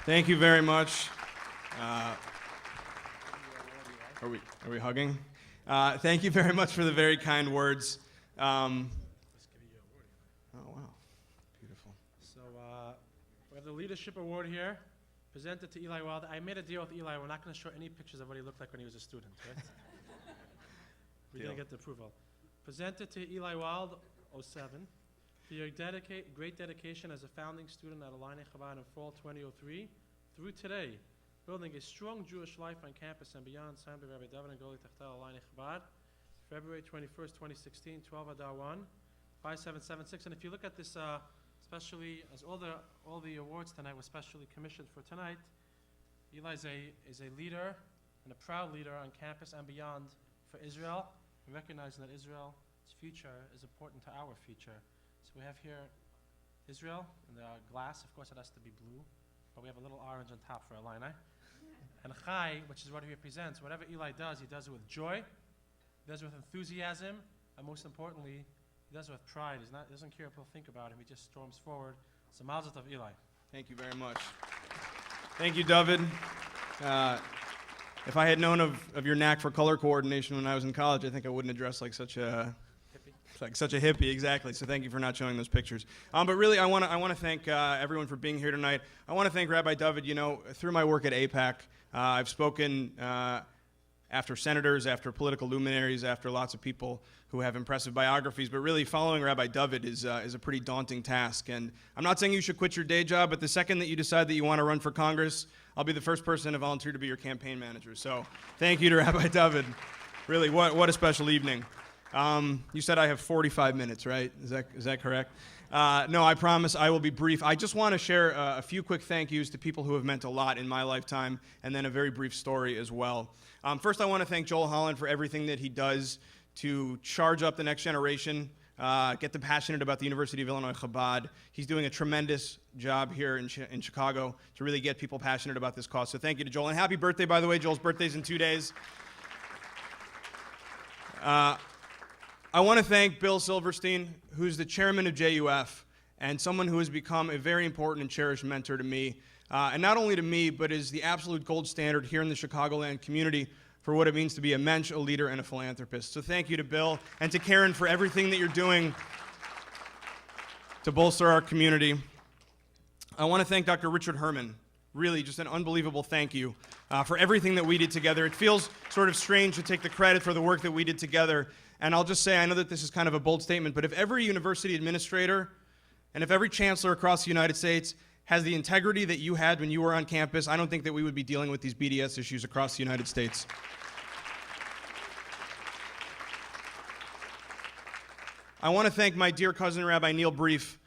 Thank you very much. Are we hugging? Thank you very much for the very kind words. Oh, wow. Beautiful. So we have the Leadership Award here, presented to Eli Wald. I made a deal with Eli. We're not going to show any pictures of what he looked like when he was a student, right? We're going to get the approval. Presented to Eli Wald, 07, for your great dedication as a founding student at Illini Chabad in fall 2003 through today, building a strong Jewish life on campus and beyond, signed by Rabbi David and Goli Tachtel Illini Chabad, February 21st, 2016, 12 Adar 1, 5776. And if you look at this, especially as all the awards tonight were specially commissioned for tonight, Eli is a leader and a proud leader on campus and beyond for Israel, and recognizing that Israel's future is important to our future. So we have here Israel in the glass. Of course, it has to be blue, but we have a little orange on top for Illini. And Chai, which is what he represents. Whatever Eli does, he does it with joy, he does it with enthusiasm, and most importantly, he does it with pride. He doesn't care what people think about him. He just storms forward. So mazel tov, Eli. Thank you very much. Thank you, David. If I had known of your knack for color coordination when I was in college, I think I wouldn't have dressed like such a hippie, exactly. So thank you for not showing those pictures. But really, I want to thank everyone for being here tonight. I want to thank Rabbi David. You know, through my work at AIPAC, I've spoken after senators, after political luminaries, after lots of people who have impressive biographies. But really, following Rabbi David is a pretty daunting task. And I'm not saying you should quit your day job, but the second that you decide that you want to run for Congress, I'll be the first person to volunteer to be your campaign manager. So thank you to Rabbi David. Really, what a special evening. You said I have 45 minutes, right? Is that correct? No, I promise I will be brief. I just want to share a few quick thank yous to people who have meant a lot in my lifetime, and then a very brief story as well. First, I want to thank Joel Holland for everything that he does to charge up the next generation, get them passionate about the University of Illinois Chabad. He's doing a tremendous job here in Chicago to really get people passionate about this cause. So thank you to Joel. And happy birthday, by the way. Joel's birthday's in 2 days. I want to thank Bill Silverstein, who's the chairman of JUF, and someone who has become a very important and cherished mentor to me. And not only to me, but is the absolute gold standard here in the Chicagoland community for what it means to be a mensch, a leader, and a philanthropist. So thank you to Bill and to Karen for everything that you're doing to bolster our community. I want to thank Dr. Richard Herman. Really, just an unbelievable thank you for everything that we did together. It feels sort of strange to take the credit for the work that we did together. And I'll just say, I know that this is kind of a bold statement, but if every university administrator and if every chancellor across the United States has the integrity that you had when you were on campus, I don't think that we would be dealing with these BDS issues across the United States. I want to thank my dear cousin, Rabbi Neil Brief,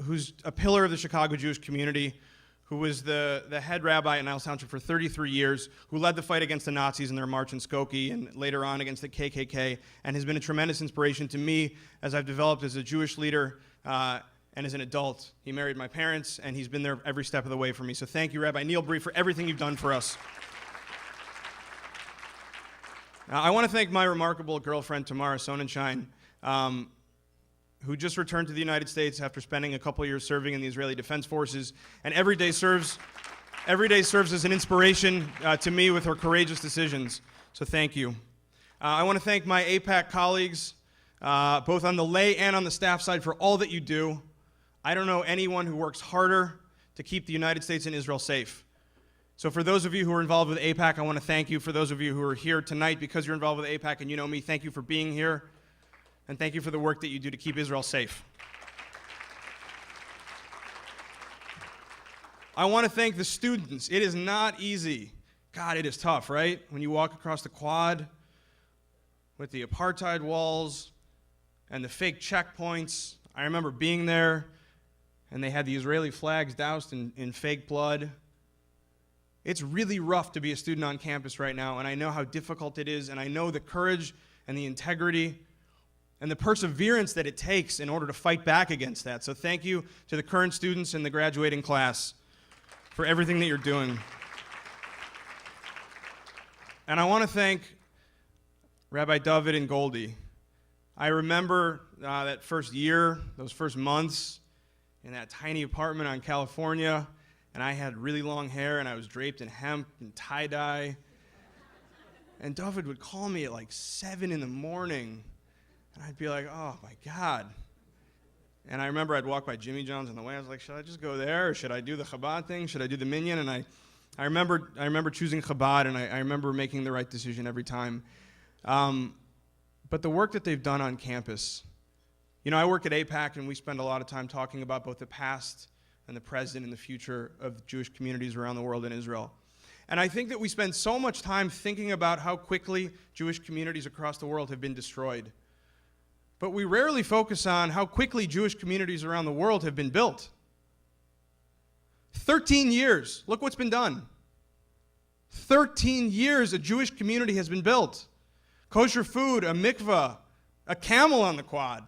who's a pillar of the Chicago Jewish community, who was the head rabbi in Niles Township for 33 years, who led the fight against the Nazis in their march in Skokie and later on against the KKK, and has been a tremendous inspiration to me as I've developed as a Jewish leader and as an adult. He married my parents, and he's been there every step of the way for me. So thank you, Rabbi Neil Brief, for everything you've done for us. I want to thank my remarkable girlfriend, Tamara Sonnenschein, who just returned to the United States after spending a couple years serving in the Israeli Defense Forces, and every day serves as an inspiration to me with her courageous decisions. So thank you. I want to thank my AIPAC colleagues, both on the lay and on the staff side, for all that you do. I don't know anyone who works harder to keep the United States and Israel safe. So for those of you who are involved with AIPAC, I want to thank you. For those of you who are here tonight because you're involved with AIPAC and you know me, thank you for being here. And thank you for the work that you do to keep Israel safe. I want to thank the students. It is not easy. God, it is tough, right? When you walk across the quad with the apartheid walls and the fake checkpoints. I remember being there, and they had the Israeli flags doused in fake blood. It's really rough to be a student on campus right now, and I know how difficult it is, and I know the courage and the integrity and the perseverance that it takes in order to fight back against that. So thank you to the current students and the graduating class for everything that you're doing. And I want to thank Rabbi David and Goldie. I remember that first year, those first months in that tiny apartment on California, and I had really long hair, and I was draped in hemp and tie-dye. And David would call me at like 7 in the morning, and I'd be like, oh my God. And I remember I'd walk by Jimmy John's on the way. I was like, should I just go there, or should I do the Chabad thing? Should I do the minyan? And I remember choosing Chabad, and I remember making the right decision every time. But the work that they've done on campus, you know, I work at AIPAC, and we spend a lot of time talking about both the past and the present and the future of Jewish communities around the world in Israel. And I think that we spend so much time thinking about how quickly Jewish communities across the world have been destroyed. But we rarely focus on how quickly Jewish communities around the world have been built. 13 years. Look what's been done. 13 years a Jewish community has been built. Kosher food, a mikvah, a camel on the quad.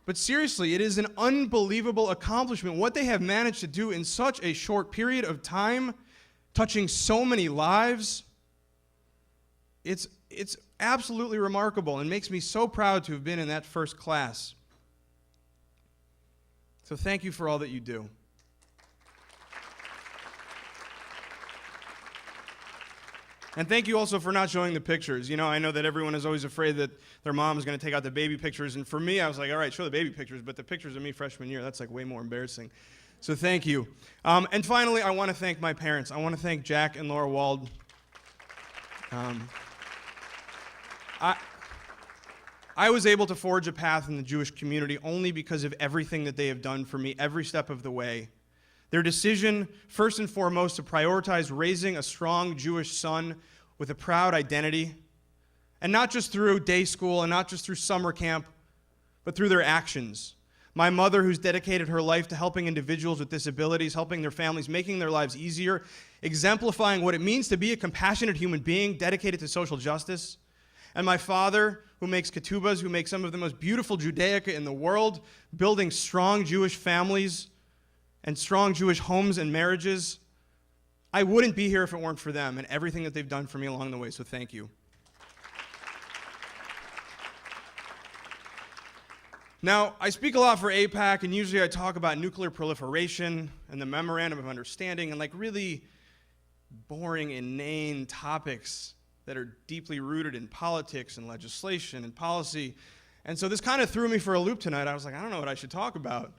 But seriously, it is an unbelievable accomplishment. What they have managed to do in such a short period of time, touching so many lives, it's absolutely remarkable and makes me so proud to have been in that first class. So thank you for all that you do. And thank you also for not showing the pictures. You know, I know that everyone is always afraid that their mom is going to take out the baby pictures. And for me, I was like, all right, show the baby pictures. But the pictures of me freshman year, that's like way more embarrassing. So thank you. And finally, I want to thank my parents. I want to thank Jack and Laura Wald. I was able to forge a path in the Jewish community only because of everything that they have done for me every step of the way. Their decision, first and foremost, to prioritize raising a strong Jewish son with a proud identity, and not just through day school and not just through summer camp, but through their actions. My mother, who's dedicated her life to helping individuals with disabilities, helping their families, making their lives easier, exemplifying what it means to be a compassionate human being dedicated to social justice. And my father, who makes ketubas, who makes some of the most beautiful Judaica in the world, building strong Jewish families and strong Jewish homes and marriages. I wouldn't be here if it weren't for them and everything that they've done for me along the way, so thank you. Now, I speak a lot for AIPAC, and usually I talk about nuclear proliferation and the Memorandum of Understanding and like really boring, inane topics that are deeply rooted in politics and legislation and policy. And so this kind of threw me for a loop tonight. I was like, I don't know what I should talk about.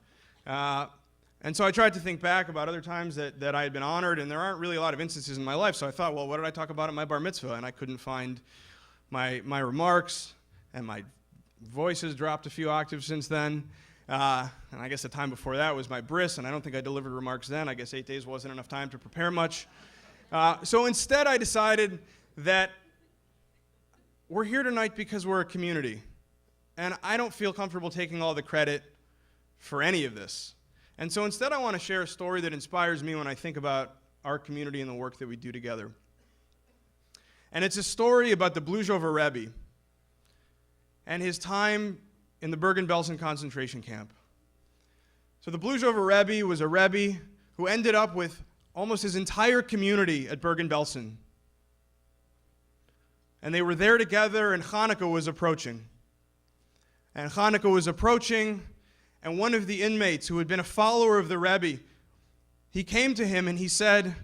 And so I tried to think back about other times that I had been honored, and there aren't really a lot of instances in my life. So I thought, well, what did I talk about at my bar mitzvah? And I couldn't find my remarks, and my voice has dropped a few octaves since then. And I guess the time before that was my bris, and I don't think I delivered remarks then. I guess 8 days wasn't enough time to prepare much. So instead I decided that we're here tonight because we're a community. And I don't feel comfortable taking all the credit for any of this. And so instead I want to share a story that inspires me when I think about our community and the work that we do together. And it's a story about the Blujover Rebbe and his time in the Bergen-Belsen concentration camp. So the Blujover Rebbe was a Rebbe who ended up with almost his entire community at Bergen-Belsen. And they were there together, and Hanukkah was approaching. And one of the inmates who had been a follower of the Rebbe, he came to him and he said,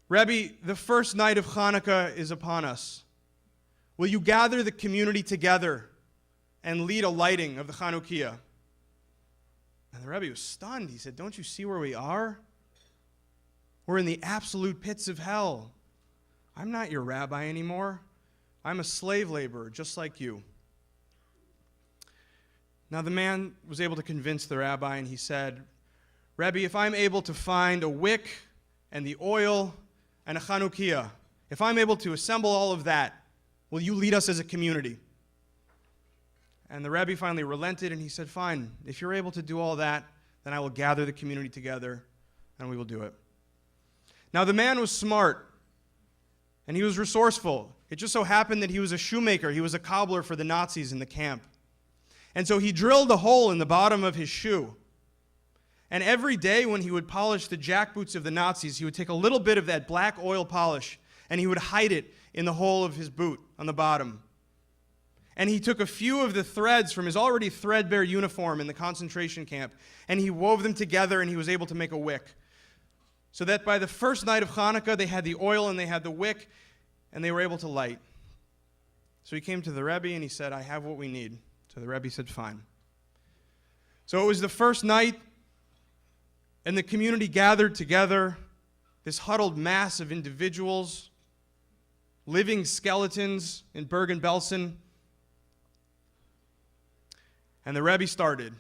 Rebbe, the first night of Hanukkah is upon us. Will you gather the community together and lead a lighting of the Chanukiah? And the Rebbe was stunned. He said, don't you see where we are? We're in the absolute pits of hell. I'm not your rabbi anymore. I'm a slave laborer just like you. Now the man was able to convince the rabbi, and he said, Rebbe, if I'm able to find a wick and the oil and a Chanukiah, if I'm able to assemble all of that, will you lead us as a community? And the Rebbe finally relented, and he said, fine, if you're able to do all that, then I will gather the community together, and we will do it. Now the man was smart, and he was resourceful. It just so happened that he was a shoemaker. He was a cobbler for the Nazis in the camp. And so he drilled a hole in the bottom of his shoe. And every day when he would polish the jackboots of the Nazis, he would take a little bit of that black oil polish and he would hide it in the hole of his boot on the bottom. And he took a few of the threads from his already threadbare uniform in the concentration camp and he wove them together and he was able to make a wick. so that by the first night of Hanukkah, they had the oil and they had the wick, and they were able to light. So he came to the Rebbe and he said, I have what we need. So the Rebbe said, fine. So it was the first night, and the community gathered together, this huddled mass of individuals, living skeletons in Bergen-Belsen. And the Rebbe started,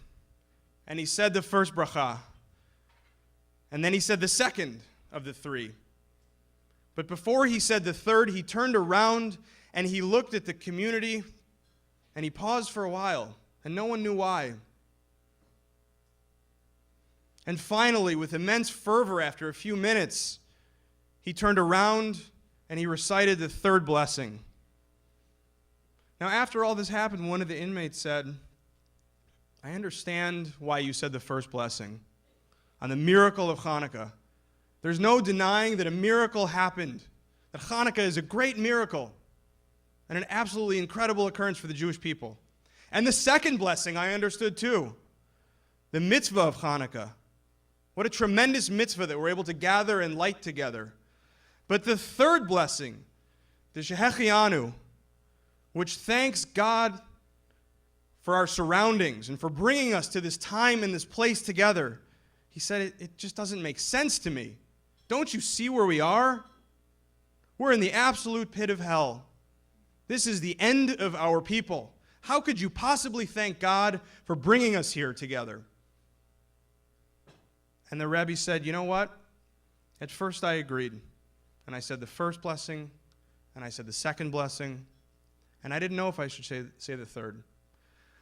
and he said the first bracha, and then he said the second of the three. But before he said the third, he turned around and he looked at the community, and he paused for a while, and no one knew why. And finally, with immense fervor after a few minutes, he turned around and he recited the third blessing. Now, after all this happened, one of the inmates said, I understand why you said the first blessing on the miracle of Hanukkah. There's no denying that a miracle happened, that Hanukkah is a great miracle and an absolutely incredible occurrence for the Jewish people. And the second blessing I understood too, the mitzvah of Hanukkah. What a tremendous mitzvah that we're able to gather and light together. But the third blessing, the Shehechianu, which thanks God for our surroundings and for bringing us to this time and this place together, he said, it just doesn't make sense to me. Don't you see where we are? We're in the absolute pit of hell. This is the end of our people. How could you possibly thank God for bringing us here together? And the Rebbe said, you know what? At first I agreed. And I said the first blessing, and I said the second blessing, and I didn't know if I should say the third.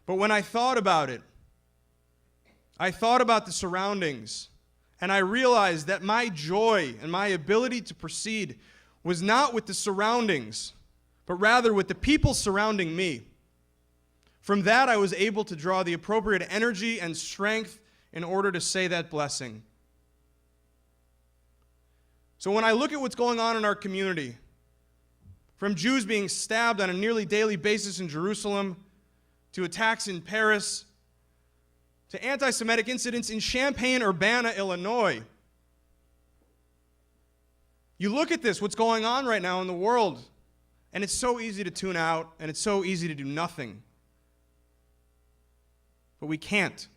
But when I thought about it, I thought about the surroundings, and I realized that my joy and my ability to proceed was not with the surroundings, but rather with the people surrounding me. From that, I was able to draw the appropriate energy and strength in order to say that blessing. So when I look at what's going on in our community, from Jews being stabbed on a nearly daily basis in Jerusalem, to attacks in Paris, to anti-Semitic incidents in Champaign-Urbana, Illinois, you look at this, what's going on right now in the world, and it's so easy to tune out, and it's so easy to do nothing. But we can't.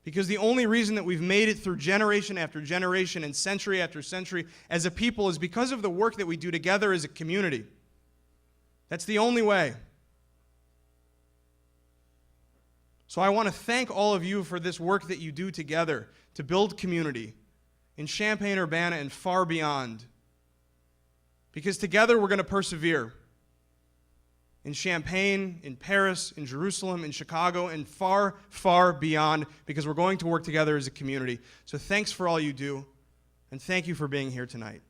Because the only reason that we've made it through generation after generation and century after century as a people is because of the work that we do together as a community. That's the only way. So I want to thank all of you for this work that you do together to build community in Champaign-Urbana and far beyond. Because together we're going to persevere. In Champaign, in Paris, in Jerusalem, in Chicago, and far, far beyond, because we're going to work together as a community. So thanks for all you do, and thank you for being here tonight.